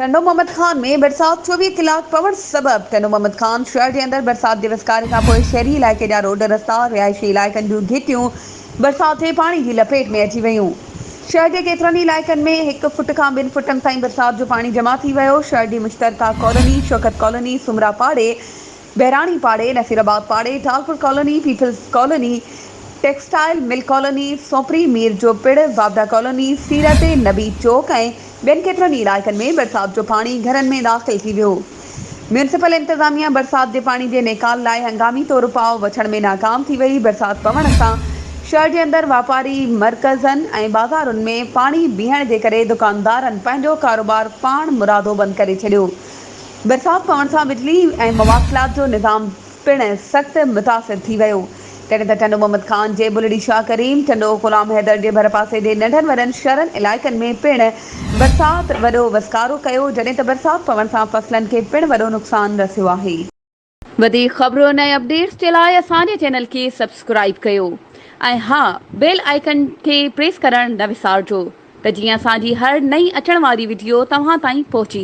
टंडो मोहम्मद खान में बरसात 24 कलाक पवण सबब टंडो मोहम्मद खान शहर के अंदर बरसात दिवस कार्य का पोइ शहरी इलाइक़े जा रोड रस्ता रिहायशी इलाइक़नि जूं घिटियूं बरसात जे पाणी की लपेट में अची वियूं। शहर के केतिरनि इलाइक़नि में 1 फुट खां 2 फुटनि ताईं बरसात जो पानी जमा थी वियो। शहर जी मुश्तरका कॉलोनी, शौकत कॉलोनी, सुमरा पाड़े, बहराणी पाड़े, नसीराबाद पाड़े, Talpur colony, people's colony, textile mill colony, सोपरी मीर जो पिड़, बाबरा कॉलोनी, सीरत नबी चौक ऐं ॿियनि केतिरनि इलाइक़नि में बरसात जो पानी घरनि में दाख़िल थी वियो। म्यूनिसिपल इंतज़ामिया बरसात जे पानी जे निकाल लाइ हंगामी तौर उपाउ वठण में नाकाम थी वई। बरसात पवण सां शहर जे अंदर वापारी मरकज़नि ऐं बाज़ारुनि में पानी बीहण जे करे दुकानदारनि पंहिंजो कारोबार पाण मुरादो बंदि करे छॾियो। बरसात पवण सां बिजली ऐं मवासिलात जो निज़ाम पिणु सख़्तु मुतासिर थी वियो। तॾहिं त टंडो मोहम्मद खान जे बुलड़ी शाह करीम, टंडो ग़ुलाम हैदर जे भर पासे जे नंढनि वॾनि शहरनि इलाइक़नि में पिणु बरसात वॾो वसकारो कयो, जॾहिं त बरसात पवण सां फसलनि खे पिणु वॾो नुक़सानु रसियो आहे। वधीक ख़बरुनि ऐं अपडेट्स जे लाइ असांजे चैनल खे सब्सक्राइब कयो ऐं हा, बेल आइकन खे प्रेस करणु न विसारिजो त जीअं असांजी हर नई अचण वारी वीडियो तव्हां ताईं पहुची